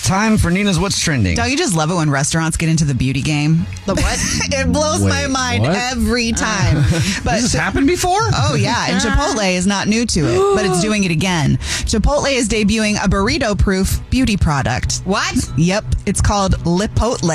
time for Nina's What's Trending. Don't you just love it when restaurants get into the beauty game? The what? It blows my mind every time. But Has this happened before? Oh, yeah. And Chipotle is not new to it, but it's doing it again. Chipotle is debuting a burrito-proof beauty product. What? Yep. It's called Lipotle.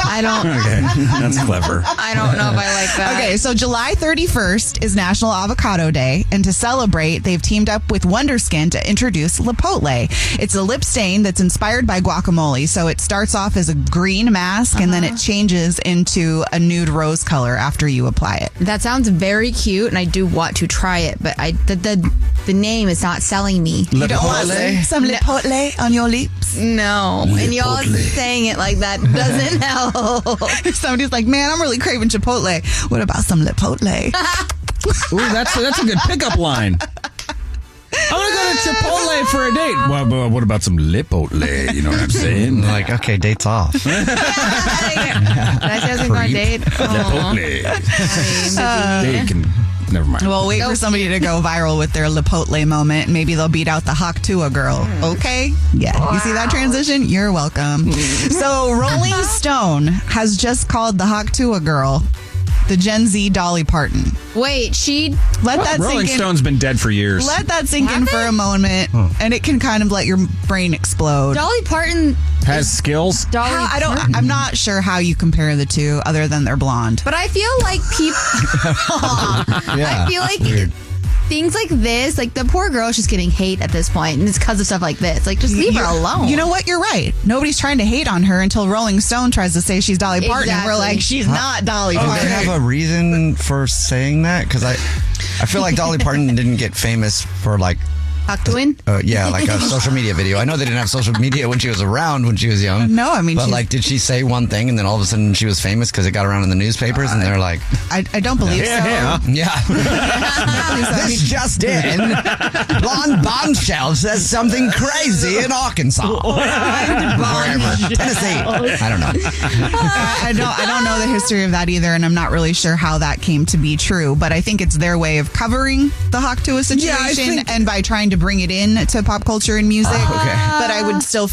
I don't. Okay, that's clever. I don't know if I like that. Okay, so July 31st is National Avocado Day, and to celebrate, they've teamed up with Wonder Skin to introduce Lipotle. It's a lip stain that's inspired by guacamole, so it starts off as a green mask, and then it changes into a nude rose color after you apply it. That sounds very cute, and I do want to try it, but the name is not selling me. You don't want some Lipotle on your lips? No. And y'all saying it like that doesn't help. Somebody's like, man, I'm really craving Chipotle. What about some Lipotle? Ooh, that's a good pickup line. I want to go to Chipotle for a date. Well, what about some Lipotle? You know what I'm saying? Like, okay, date's off. Did I say I was going to go on a date? Lipotle. Date can... Never mind. Well, wait for somebody to go viral with their Lipotle moment. Maybe they'll beat out the Haktua girl. Okay? Yeah. Wow. You see that transition? You're welcome. So, Rolling Stone has just called the Haktua girl the Gen Z Dolly Parton. Wait, Rolling Stone's been dead for years. Let that sink in for a moment, and it can kind of let your brain explode. Dolly Parton has skills. I'm not sure how you compare the two, other than they're blonde. But I feel like people. I feel like things like this, like the poor girl is just getting hate at this point, and it's because of stuff like this. Like, just leave her alone. You know what? You're right. Nobody's trying to hate on her until Rolling Stone tries to say she's Dolly Parton. And we're like, she's not Dolly Parton. Do they have a reason for saying that? Because I feel like Dolly Parton didn't get famous for like Octawin? Like a social media video. I know they didn't have social media when she was around when she was young. No, I mean, but like, did she say one thing and then all of a sudden she was famous because it got around in the newspapers and they're like, I don't believe so. Yeah. This just in: blonde bombshell says something crazy in Arkansas, wherever, Tennessee. I don't know. I don't know the history of that either, and I'm not really sure how that came to be true. But I think it's their way of covering the Haktua situation, and by trying to bring it in to pop culture and music. But I still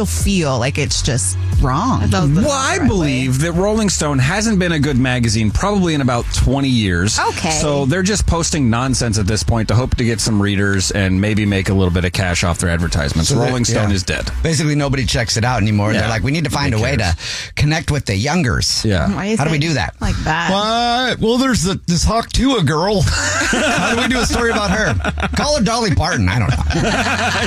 feel like it's just wrong. Well, I believe that Rolling Stone hasn't been a good magazine probably in about 20 years. Okay. So they're just posting nonsense at this point to hope to get some readers and maybe make a little bit of cash off their advertisements. So Rolling Stone is dead. Basically, nobody checks it out anymore. Yeah. They're like, we need to find a way to connect with the youngers. Yeah. How do we do that? Like that. Well, there's this Haktua girl. How do we do a story about her? Call her Dolly Parton. I don't know.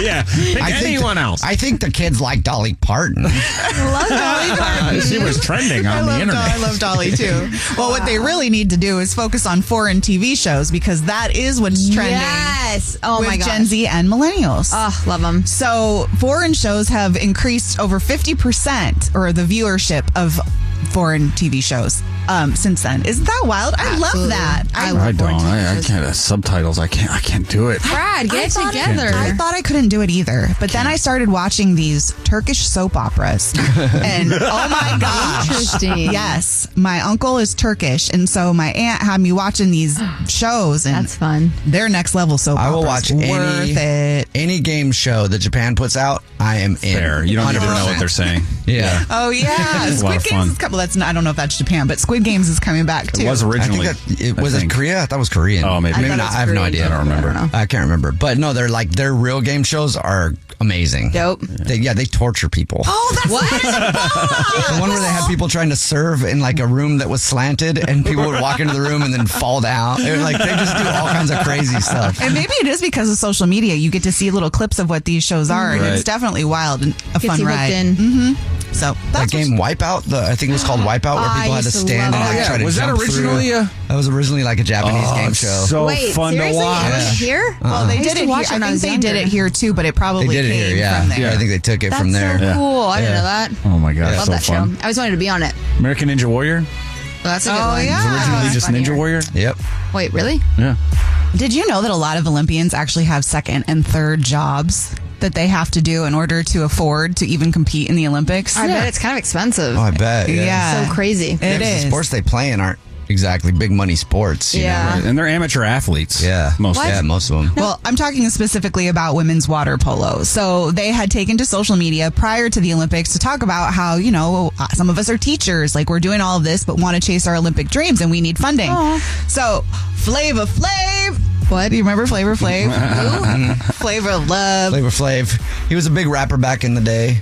Yeah. Pick anyone else. I think the kids like Dolly Parton. I love Dolly Parton. She was trending on the internet. I love Dolly too. Well, what they really need to do is focus on foreign TV shows, because that is what's trending. Yes. Oh my with gosh. Gen Z and millennials. Oh, love them. So foreign shows have increased over 50%, or the viewership of foreign TV shows since then. Isn't that wild? I love that. I don't. I can't. Subtitles. I can't do it. Brad, get it together. I thought I couldn't do it either, but then I started watching these Turkish soap operas, and oh my gosh, interesting. Yes, my uncle is Turkish, and so my aunt had me watching these shows, and that's fun. They're next level soap operas. I will watch any game show that Japan puts out. I am in. Fair. You don't 100%. Even know what they're saying. Yeah. Oh yeah, Squid Games is coming. I don't know if that's Japan, but Squid Games is coming back too. It was originally. Was it Korea? I thought it was Korean. Oh, maybe not. I have no idea. I don't remember. I can't remember. But no, their real game shows are amazing. Dope. They torture people. Oh, that's what? The one where they had people trying to serve in like a room that was slanted, and people would walk into the room and then fall down. They just do all kinds of crazy stuff. And maybe it is because of social media. You get to see little clips of what these shows are, and it's definitely wild and a fun ride. Mm-hmm. So that game Wipeout, I think it was called Wipeout, where people had to stand and try to was jump that originally through. That was originally like a Japanese game show. So fun to watch. It was here? Well, they did it here. I think they did it here too, but it probably came from there. Yeah, I think they took it from there. That's so cool. I didn't know that. Oh my gosh, I love that fun. show. I always wanted to be on it. American Ninja Warrior? Well, that's a good one. Yeah. It was originally just Ninja Warrior? Yep. Wait, really? Yeah. Did you know that a lot of Olympians actually have second and third jobs that they have to do in order to afford to even compete in the Olympics? I bet it's kind of expensive. Oh, I bet. Yeah. So crazy. It is. The sports they play in aren't Exactly. Big money sports. You know? Right. And they're amateur athletes. Yeah. Most most of them. Well, I'm talking specifically about women's water polo. So they had taken to social media prior to the Olympics to talk about how, some of us are teachers. Like, we're doing all of this, but want to chase our Olympic dreams and we need funding. Aww. So Flava Flav. What? Do you remember Flavor Flav? Flavor of Love. Flavor Flav. He was a big rapper back in the day.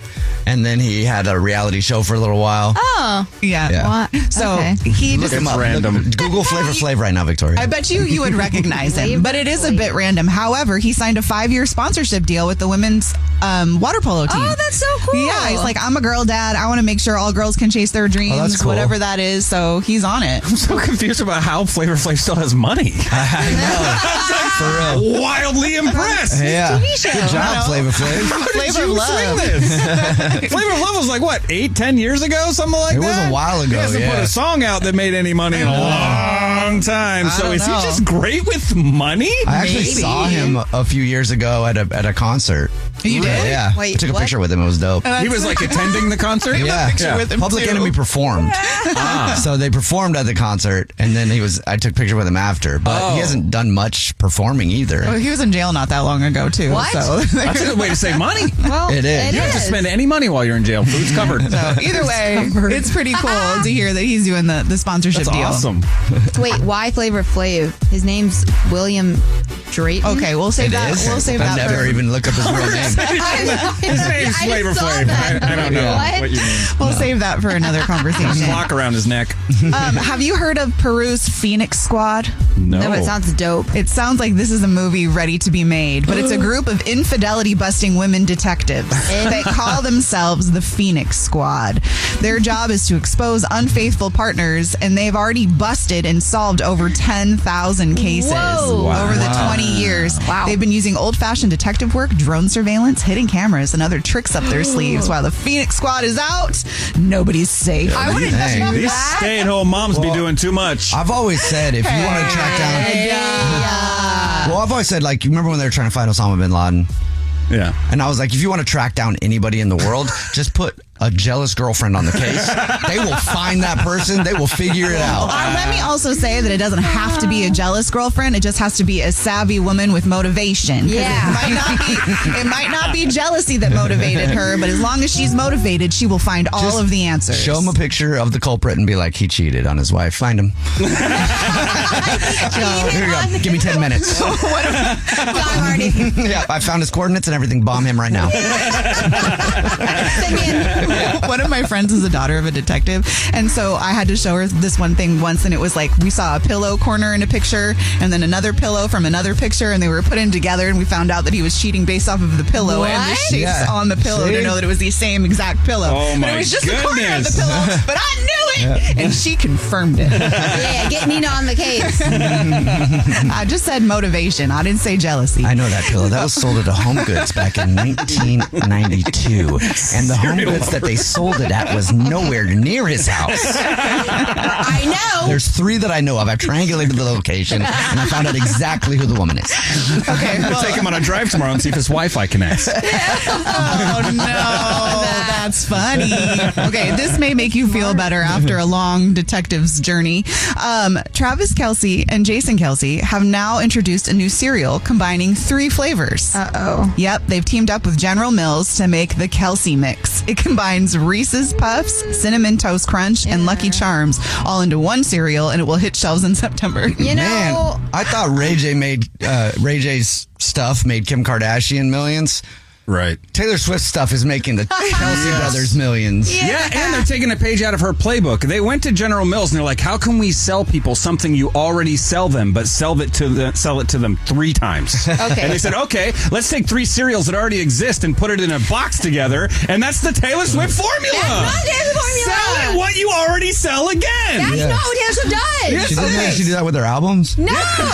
And then he had a reality show for a little while. Oh. Yeah. What? So Okay. he Look just him up. random. Google Flavor Flav right now, Victoria. I bet you would recognize him, but it is a bit random. However, he signed a 5-year sponsorship deal with the women's water polo team. Oh, that's so cool. Yeah, he's like, I'm a girl dad. I want to make sure all girls can chase their dreams, that's cool. whatever that is. So he's on it. I'm so confused about how Flavor Flav still has money. I know. For real. Wildly impressed. Yeah. TV show. Good job, Flavor Flav. How did Flavor you of Love. swing this? Flavor of Love was like, what, 8-10 years ago? Something like It that? was a while ago, He hasn't yeah. put a song out that made any money in a long time. So don't is he know. just great with money? I actually Maybe. saw him a few years ago at a concert. You did? Yeah. Wait, I took a what? picture with him. It was dope. He was like attending the concert? Yeah. with him, Public too. Enemy performed. So they performed at the concert, and then I took a picture with him after. But he hasn't done much performing either. Well, he was in jail not that long ago, too. What? So, That's a good way to save money. Well, It is. You don't have to spend any money while you're in jail. Food's covered. either way, it's pretty cool to hear that he's doing the sponsorship That's deal. awesome. Wait, why Flavor Flav? His name's William Drayton. Okay, we'll save It that. is. We'll save I that never for. even looked up his real name. His name's I Flavor saw Flav. that. I don't know What? what you mean. We'll save that for another conversation. Block around his neck. Have you heard of Peru's Phoenix Squad? No. No, but it sounds dope. It sounds like this is a movie ready to be made, but it's a group of infidelity-busting women detectives that call themselves the Phoenix Squad. Their job is to expose unfaithful partners, and they've already busted and solved over 10,000 cases Whoa. over the 20 years. Wow. They've been using old-fashioned detective work, drone surveillance, hidden cameras, and other tricks up their sleeves. While the Phoenix Squad is out, nobody's safe. I want to Dang. do These that. stay-at-home moms be doing too much. I've always said if you want to track down. Well, I've always said, like, you remember when they were trying to find Osama bin Laden? Yeah. And I was like, if you want to track down anybody in the world, just put a jealous girlfriend on the case. They will find that person. They will figure it out. Let me also say that it doesn't have to be a jealous girlfriend. It just has to be a savvy woman with motivation. 'Cause Yeah. It might not be jealousy that motivated her, but as long as she's motivated, she will find all Just of the answers. Show him a picture of the culprit and be like, he cheated on his wife. Find him. Here you go. Give me 10 minutes. I'm already. Yeah, I found his coordinates and everything. Bomb him right now. One of my friends is a daughter of a detective, and so I had to show her this one thing once, and it was like we saw a pillow corner in a picture and then another pillow from another picture, and they were put in together, and we found out that he was cheating based off of the pillow and the What? shapes Yeah. on the pillow See? to know that it was the same exact pillow. Oh, but my it was just the corner of the goodness. pillow, but I knew it, and she confirmed it. Yeah, get Nina on the case. I just said motivation. I didn't say jealousy. I know that pillow. That was sold at a Home Goods back in 1992. And the Home Goods that they sold it at was nowhere near his house. I know. There's 3 that I know of. I've triangulated the location, and I found out exactly who the woman is. Okay, I'll take him on a drive tomorrow and see if his Wi-Fi connects. oh no, that's funny. Okay, this may make you feel better after a long detective's journey. Travis Kelce and Jason Kelce have now introduced a new cereal combining 3 flavors. Uh-oh. Yep, they've teamed up with General Mills to make the Kelce Mix. It combines Reese's Puffs, Cinnamon Toast Crunch, and Lucky Charms all into one cereal, and it will hit shelves in September. You know, Man, I thought Ray J's stuff made Kim Kardashian millions. Right. Taylor Swift stuff is making the Kelsey brothers millions. Yeah, and they're taking a page out of her playbook. They went to General Mills and they're like, "How can we sell people something you already sell them, but sell it to them 3 times?" Okay. And they said, "Okay, let's take 3 cereals that already exist and put it in a box together, and that's the Taylor Swift formula. That's not Taylor formula. Sell it what you already sell again." that's Yeah. not what Taylor Swift does. Yes, She didn't actually do that with her albums? No.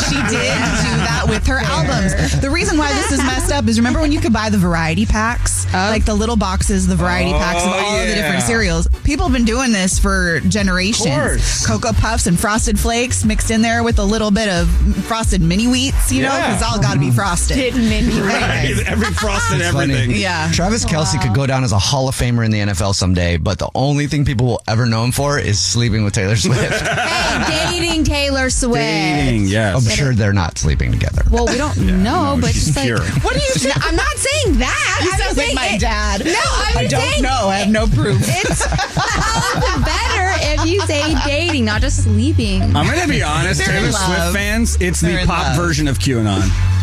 She did do that with her albums. The reason why this is messed up is remember when you could buy the variety variety packs, like the little boxes, the variety packs of all of the different cereals. People have been doing this for generations. Cocoa Puffs and Frosted Flakes mixed in there with a little bit of frosted mini wheats, you know, because it's all got to be frosted. Mini Right. Every frosted everything. Funny. Yeah. Travis Kelce could go down as a Hall of Famer in the NFL someday, but the only thing people will ever know him for is sleeping with Taylor Swift. Hey, dating Taylor Swift. Dating, yes. I'm sure they're not sleeping together. Well, we don't know, but she's just like, pure. what do you say? I'm not saying that. He I'm sounds like saying my dad. No, I don't saying know. I have no proof. It sounds better if you say dating, not just sleeping. I'm going to be honest, They're in Taylor love. Swift fans, it's They're the in pop love. version of QAnon.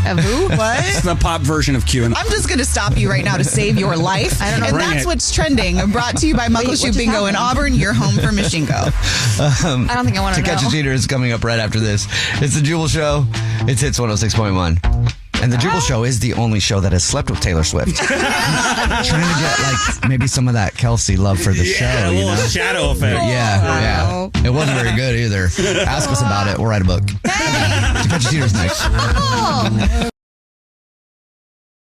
Of who? It's What? the pop version of QAnon. I'm just going to stop you right now to save your life. I don't know. And Bring that's it. what's trending. Brought to you by Muckle what Shoe just Bingo in happened? Auburn. You're home for Mission Go. I don't think I want To to know. Catch a Cheater is coming up right after this. It's the Jubal Show. It's Hits 106.1. And the Jubal Show is the only show that has slept with Taylor Swift. Trying to get like maybe some of that Kelsey love for the show, a you little know? shadow effect. Yeah. It wasn't very good either. Ask us about it. We'll write a book. To Catch a Cheater is next.